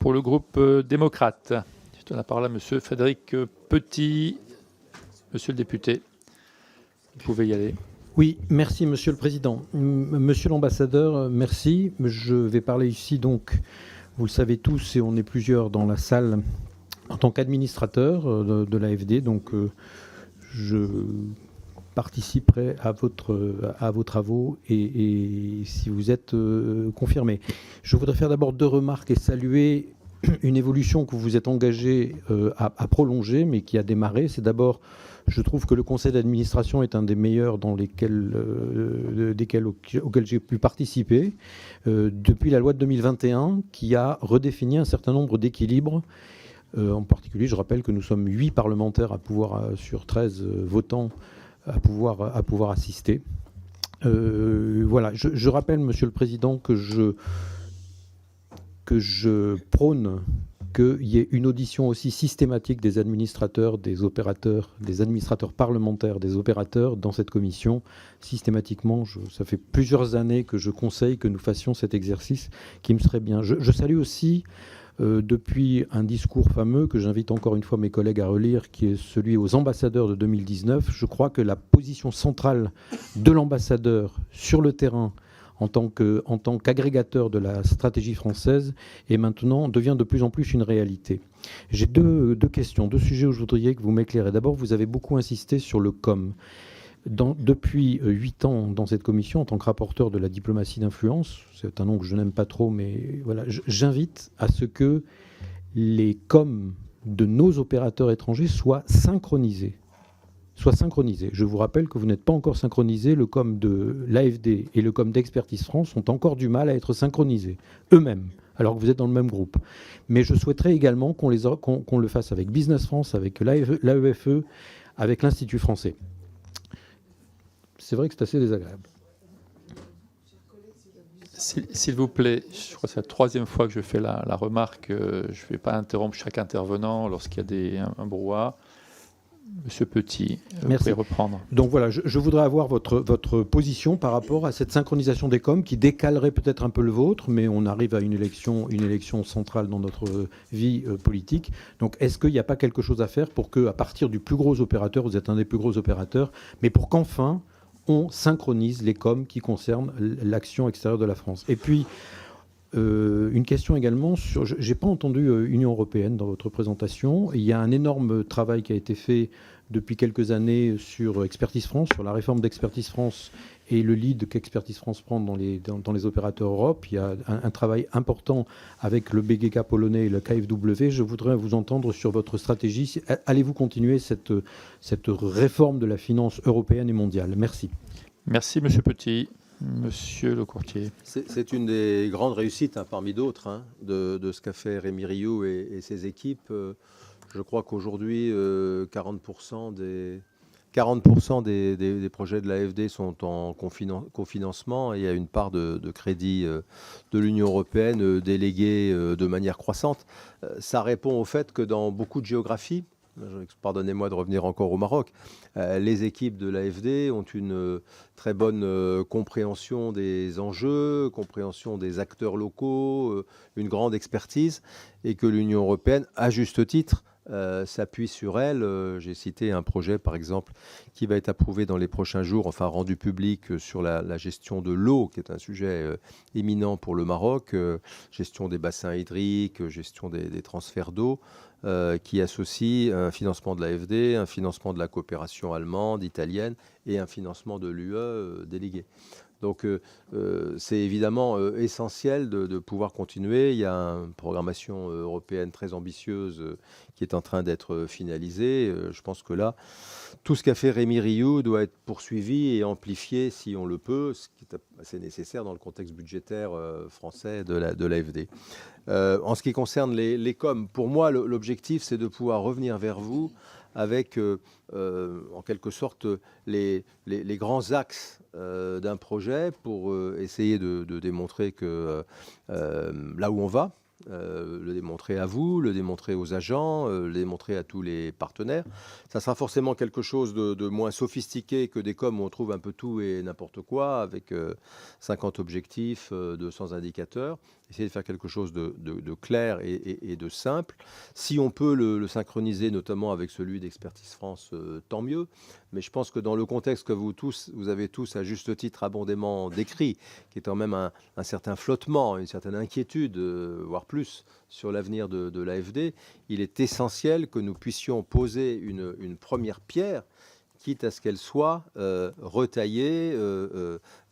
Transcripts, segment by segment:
Pour le groupe démocrate, je donne la parole à Monsieur Frédéric Petit. Monsieur le député, vous pouvez y aller. Oui, merci Monsieur le Président. Monsieur l'ambassadeur, merci. Je vais parler ici donc, vous le savez tous, et on est plusieurs dans la salle, en tant qu'administrateur de l'AFD. Donc je participerai à vos travaux et si vous êtes confirmé. Je voudrais faire d'abord deux remarques et saluer une évolution que vous vous êtes engagé à prolonger, mais qui a démarré. C'est d'abord, je trouve que le conseil d'administration est un des meilleurs auxquels j'ai pu participer, depuis la loi de 2021, qui a redéfini un certain nombre d'équilibres. En particulier, je rappelle que nous sommes 8 parlementaires sur 13 votants à pouvoir assister. Voilà, je rappelle, Monsieur le Président, que je prône qu'il y ait une audition aussi systématique des administrateurs, des opérateurs, des administrateurs parlementaires, des opérateurs dans cette commission. Systématiquement, ça fait plusieurs années que je conseille que nous fassions cet exercice qui me serait bien. Je salue aussi, depuis un discours fameux que j'invite encore une fois mes collègues à relire, qui est celui aux ambassadeurs de 2019, je crois que la position centrale de l'ambassadeur sur le terrain en tant qu'agrégateur de la stratégie française et maintenant devient de plus en plus une réalité. J'ai deux questions, deux sujets où je voudrais que vous m'éclairez. D'abord, vous avez beaucoup insisté sur le COM. Depuis 8 ans dans cette commission, en tant que rapporteur de la diplomatie d'influence, c'est un nom que je n'aime pas trop, mais voilà, j'invite à ce que les COM de nos opérateurs étrangers soient synchronisés. Je vous rappelle que vous n'êtes pas encore synchronisés. Le COM de l'AFD et le COM d'Expertise France ont encore du mal à être synchronisés eux-mêmes, alors que vous êtes dans le même groupe. Mais je souhaiterais également qu'on le fasse avec Business France, avec l'AEFE, avec l'Institut français. C'est vrai que c'est assez désagréable. S'il vous plaît, je crois que c'est la troisième fois que je fais la remarque. Je ne vais pas interrompre chaque intervenant lorsqu'il y a un brouhaha. Monsieur Petit, vous pouvez reprendre. Donc voilà, je voudrais avoir votre position par rapport à cette synchronisation des COM qui décalerait peut-être un peu le vôtre, mais on arrive à une élection centrale dans notre vie politique. Donc est-ce qu'il n'y a pas quelque chose à faire pour qu'à partir du plus gros opérateur, vous êtes un des plus gros opérateurs, mais pour qu'enfin on synchronise les COM qui concernent l'action extérieure de la France. Et puis, une question également sur... Je n'ai pas entendu Union européenne dans votre présentation. Il y a un énorme travail qui a été fait depuis quelques années sur Expertise France, sur la réforme d'Expertise France et le lead qu'Expertise France prend dans les opérateurs Europe. Il y a un travail important avec le BGK polonais et le KfW. Je voudrais vous entendre sur votre stratégie. Allez-vous continuer cette réforme de la finance européenne et mondiale? Merci. Merci, Monsieur Petit. Monsieur le courtier. C'est une des grandes réussites, parmi d'autres, de ce qu'a fait Rémi Rioux et ses équipes. Je crois qu'aujourd'hui, 40% des projets de l'AFD sont en cofinancement et il y a une part de crédit de l'Union européenne déléguée de manière croissante. Ça répond au fait que dans beaucoup de géographies, pardonnez-moi de revenir encore au Maroc, les équipes de l'AFD ont une très bonne compréhension des enjeux, compréhension des acteurs locaux, une grande expertise, et que l'Union européenne, à juste titre, s'appuie sur elle. J'ai cité un projet, par exemple, qui va être approuvé dans les prochains jours, enfin rendu public, sur la gestion de l'eau, qui est un sujet éminent pour le Maroc, gestion des bassins hydriques, gestion des transferts d'eau, qui associe un financement de l'AFD, un financement de la coopération allemande, italienne et un financement de l'UE délégué. Donc c'est évidemment essentiel de pouvoir continuer. Il y a une programmation européenne très ambitieuse qui est en train d'être finalisée. Je pense que là, tout ce qu'a fait Rémi Rioux doit être poursuivi et amplifié si on le peut, ce qui est assez nécessaire dans le contexte budgétaire français de l'AFD. En ce qui concerne les COM, pour moi, l'objectif, c'est de pouvoir revenir vers vous avec, en quelque sorte, les grands axes d'un projet pour essayer de démontrer que là où on va, le démontrer à vous, le démontrer aux agents, le démontrer à tous les partenaires. Ça sera forcément quelque chose de moins sophistiqué que des COM où on trouve un peu tout et n'importe quoi, avec 50 objectifs, 200 indicateurs. essayer de faire quelque chose de clair et de simple. Si on peut le synchroniser, notamment avec celui d'Expertise France, tant mieux. Mais je pense que dans le contexte que vous avez tous à juste titre abondamment décrit, qui est quand même un certain flottement, une certaine inquiétude, voire plus, sur l'avenir de l'AFD, il est essentiel que nous puissions poser une première pierre, quitte à ce qu'elle soit retaillée,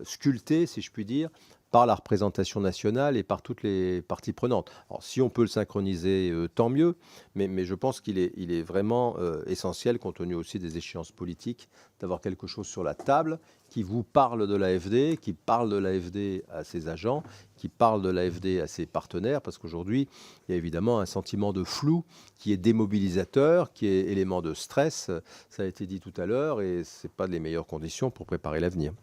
sculptée, si je puis dire, par la représentation nationale et par toutes les parties prenantes. Alors, si on peut le synchroniser, tant mieux, mais je pense qu'il est vraiment essentiel, compte tenu aussi des échéances politiques, d'avoir quelque chose sur la table qui vous parle de l'AFD, qui parle de l'AFD à ses agents, qui parle de l'AFD à ses partenaires, parce qu'aujourd'hui, il y a évidemment un sentiment de flou qui est démobilisateur, qui est élément de stress, ça a été dit tout à l'heure, et ce n'est pas les meilleures conditions pour préparer l'avenir.